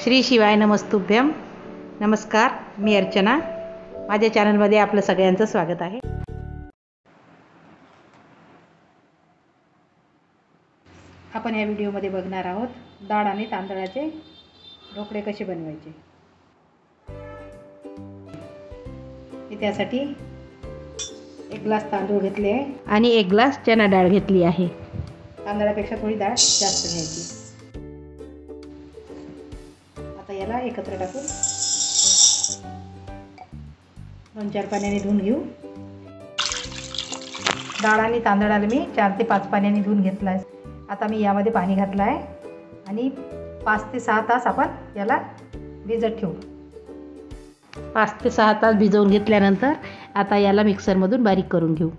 श्री शिवाय नमस्तुभ्यम. नमस्कार, मी अर्चना. माझ्या चॅनलमध्ये आपलं सगळ्यांचं स्वागत आहे. आपण या व्हिडिओमध्ये बघणार आहोत डाळ आणि तांदळाचे ढोकळे कसे बनवायचे. मी त्यासाठी 1 ग्लास तांदूळ घेतले आहे आणि 1 ग्लास चणा डाळ घेतली आहे. तांदळापेक्षा थोडी डाळ जास्त घ्यायची. आता याला एकत्र टाकून 2-4 पाण्याने धुवून घेऊ. डाळ आणि तांदळाला मी 4 ते 5 पाण्याने धुवून घेतला आहे. आता मी यामध्ये पाणी घातलं आहे आणि 5 ते 6 तास आपण याला भिजत ठेवू. 5 ते 6 तास भिजवून घेतल्यानंतर आता याला मिक्सरमधून बारीक करून घेऊ.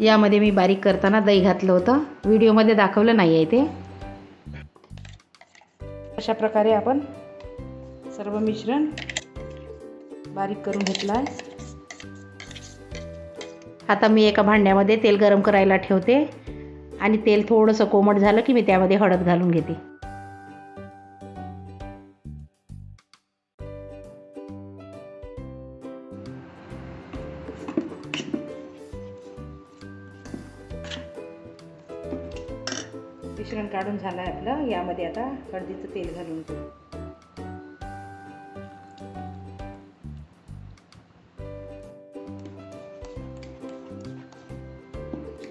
यामध्ये मी बारीक करताना दही घातलं होतं, व्हिडिओमध्ये दाखवलं नाही आहे ते. अशा प्रकारे आपण सर्व मिश्रण बारीक करून घेतलं आहे. आता मी एका भांड्यामध्ये तेल गरम करायला ठेवते आणि तेल थोडंसं कोमट झालं की मी त्यामध्ये हळद घालून घेते. मिश्रण काढून झालं आहे आपलं. यामध्ये आता हळदीचं तेल घालून घेऊ.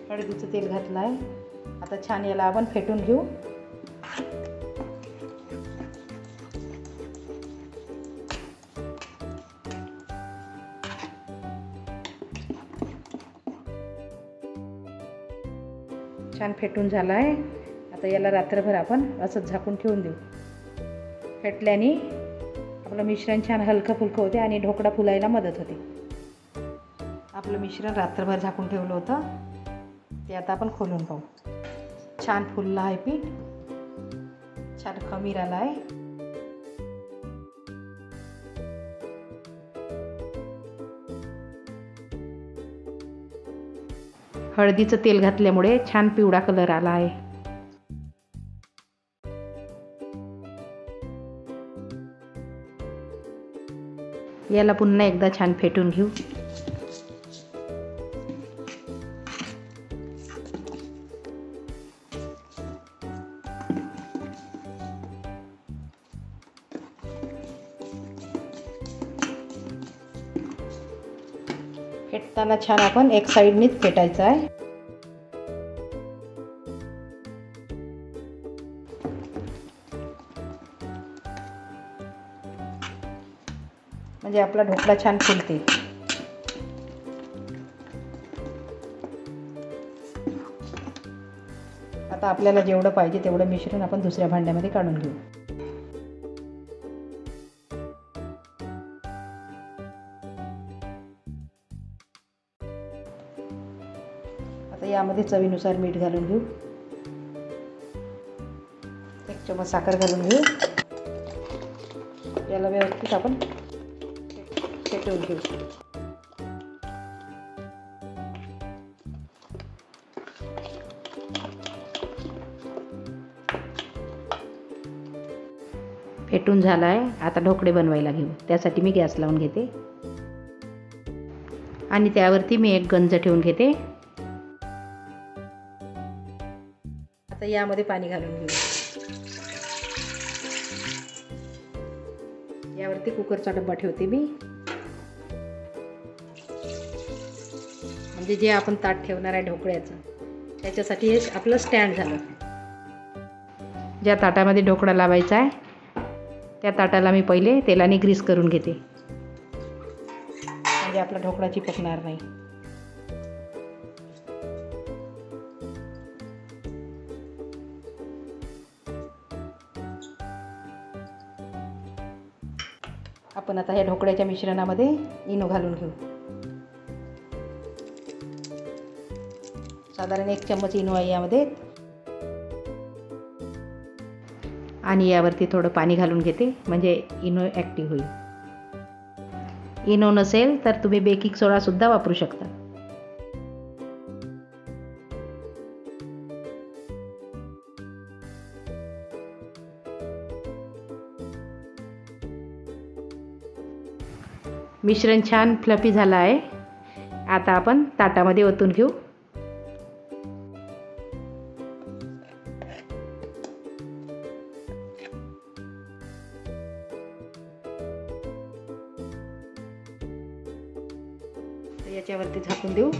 हळदीचं तेल घातलं आहे. आता छान याला आपण फेटून घेऊ. छान फेटून झालं आहे. आता याला रात्रभर आपण असंच झाकून ठेवून देऊ. फेटल्याने आपलं मिश्रण छान हलकं फुलकं होते आणि ढोकळा फुलायला मदत होते. आपलं मिश्रण रात्रभर झाकून ठेवलं होतं ते आता आपण खोलून पाहू. छान फुललं आहे पीठ, छान खमीर आला आहे. हळदीचं तेल घातल्यामुळे छान पिवळा कलर आला आहे. याला पुन्हा एकदा छान फेटून घेऊ. फेटताना छान आपण एक साईडनीच फेटायचं आहे. म्हणजे आपला ढोकळा छान फुलते. आता आपल्याला जेवढं पाहिजे तेवढं मिश्रण आपण दुसऱ्या भांड्यामध्ये काढून घेऊ. आता यामध्ये चवीनुसार मीठ घालून घेऊ. 1 चमच साखर घालून घेऊ. याला व्यवस्थित आपण फेटून घेऊ. फेटून झाला आहे. आता ढोकळे बनवायला घेऊ. त्यासाठी मी गॅस लावून घेते आणि त्यावरती मी एक गंज ठेवून घेते. आता यामध्ये पाणी घालून घेऊ. यावरती कुकरचा डब्बा ठेवते मी. म्हणजे जे आपण ताट ठेवणार आहे ढोकळ्याचं त्याच्यासाठी हे आपलं स्टँड झालं. ज्या ताटामध्ये ढोकळा लावायचा आहे त्या ताटाला मी पहिले तेलाने ग्रीस करून घेते. म्हणजे आपला ढोकळा चिपकणार नाही. आपण आता ह्या ढोकळ्याच्या मिश्रणामध्ये इनो घालून घेऊ. साधारण 1 चम्मच इनो आहे यामध्ये. आणि यावरती थोडं पाणी घालून घेते म्हणजे इनो ॲक्टिव्ह होईल. इनो नसेल तर तुम्ही बेकिंग सोडासुद्धा वापरू शकता. मिश्रण छान फ्लफी झालं आहे. आता आपण ताटामध्ये ओतून घेऊ. याच्यावरती झाकून देऊ.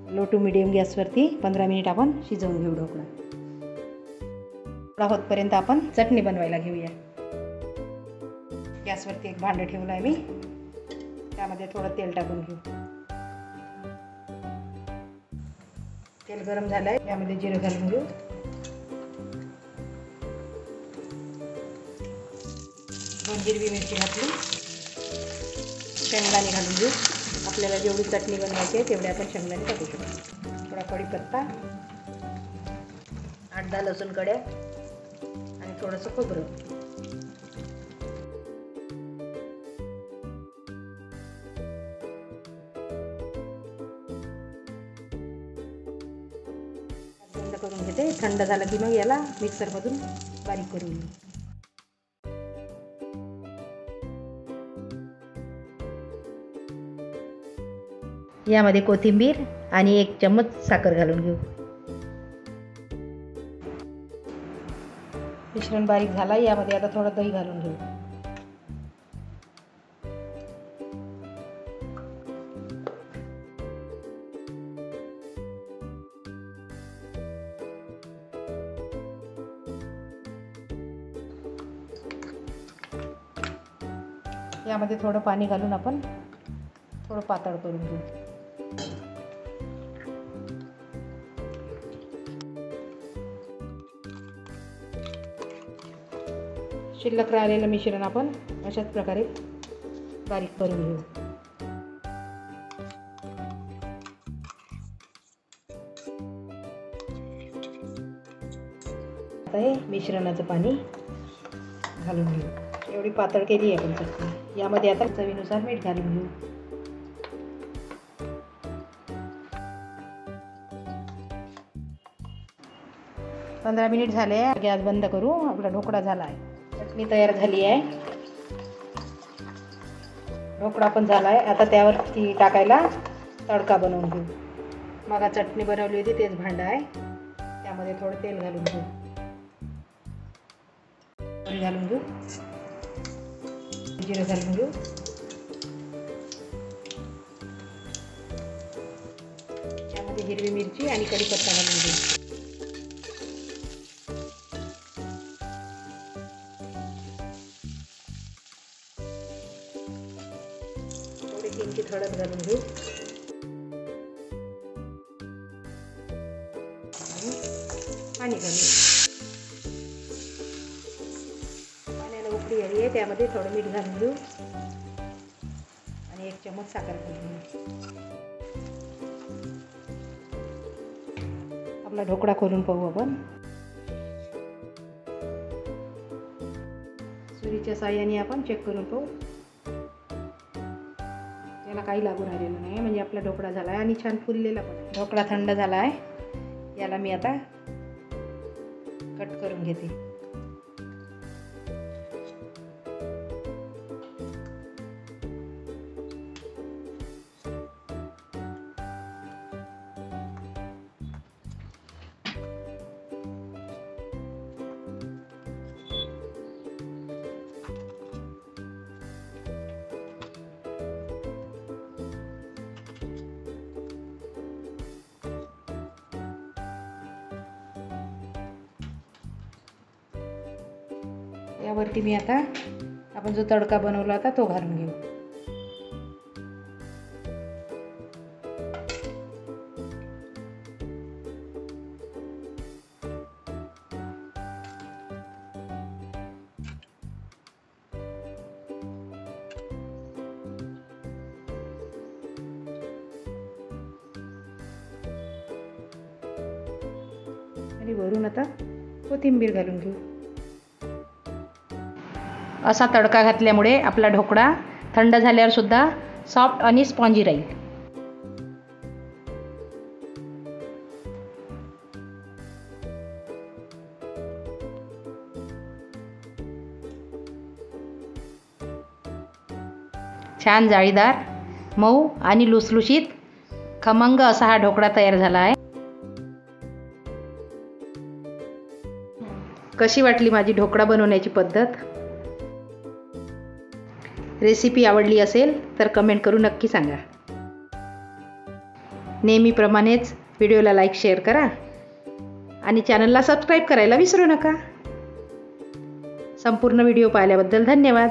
लो टू मीडियम गॅसवरती 15 मिनिट आपण शिजवून घेऊ ढोकळा. ढोकळा होतपर्यंत आपण चटणी बनवायला घेऊया. गॅसवरती एक भांडं ठेवलं आहे मी. त्यामध्ये थोडं तेल टाकून घेऊ. तेल गरम झालं आहे. यामध्ये जिरं घालून घेऊ. हिरवी मिरची घातली. शेंगदाणे घालून घेऊ. आपल्याला जेवढी चटणी बनवायची आहे तेवढे आपण शेंगदाणे टाकू शकतो. थोडा कढीपत्ता, 8-10 लसूण कड्या आणि थोडंसं खोबरं. बंद करून घेते. थंड झालं की मग याला मिक्सरमधून बारीक करून घेऊ. यामध्ये कोथिंबीर आणि 1 चम्मच साखर घालून घेऊ. मिश्रण बारीक झाला. यामध्ये आता थोडं दही घालून घेऊ. यामध्ये थोडं पाणी घालून आपण थोडं पातळ करून घेऊ. शिल्लक राहिलेलं मिश्रण आपण अशाच प्रकारे बारीक करून घेऊ. आता हे मिश्रणाचं पाणी घालून घेऊ. एवढी पातळ केली आहे आपण चटणी. यामध्ये आता चवीनुसार मीठ घालून घेऊ. पंधरा मिनिट झाले. गॅस बंद करू. आपला ढोकळा झाला आहे. चटणी तयार झाली आहे. ढोकळा पण झाला आहे. आता त्यावरती टाकायला तडका बनवून घेऊ. मग चटणी बनवली होती तेच भांडं आहे. त्यामध्ये थोडं तेल घालून घेऊ. घालून घेऊ. जिरं घालून घेऊ. त्यामध्ये हिरवी मिरची आणि कढीपत्ता घालून घेऊ. थोडी किंचित हळद घालून घेऊ. पाणी घालू. पाण्याला उकळी आली आहे. त्यामध्ये थोडं मीठ घालून घेऊ आणि 1 चम्मच साखर घालून घेऊ. आपला ढोकळा खोलून पाहू आपण. सुरीच्या साहाय्याने आपण चेक करून पाहू. त्याला काही लागू राहिलेलं नाही म्हणजे आपला ढोकळा झाला आहे आणि छान फुललेला पण आहे. ढोकळा थंड झाला आहे. याला मी आता कट करून घेते. यावरती मी आता आपण जो तडका बनवला होता तो घालून घेऊ. आणि वरून आता कोथिंबीर घालून घेऊ. असा तडका घातल्यामुळे आपला ढोकळा थंड झाल्यावर सुद्धा सॉफ्ट आणि स्पॉन्जी राहील. छान जाळीदार, मऊ आणि लुसलुशीत खमंग असा हा ढोकळा तयार झाला आहे. कशी वाटली माझी ढोकळा बनवण्याची पद्धत? रेसिपी आवडली असेल तर कमेंट करून नक्की सांगा. नेहमीप्रमाणेच व्हिडिओला लाईक शेअर करा आणि चॅनलला सबस्क्राईब करायला विसरू नका. संपूर्ण व्हिडिओ पाहिल्याबद्दल धन्यवाद.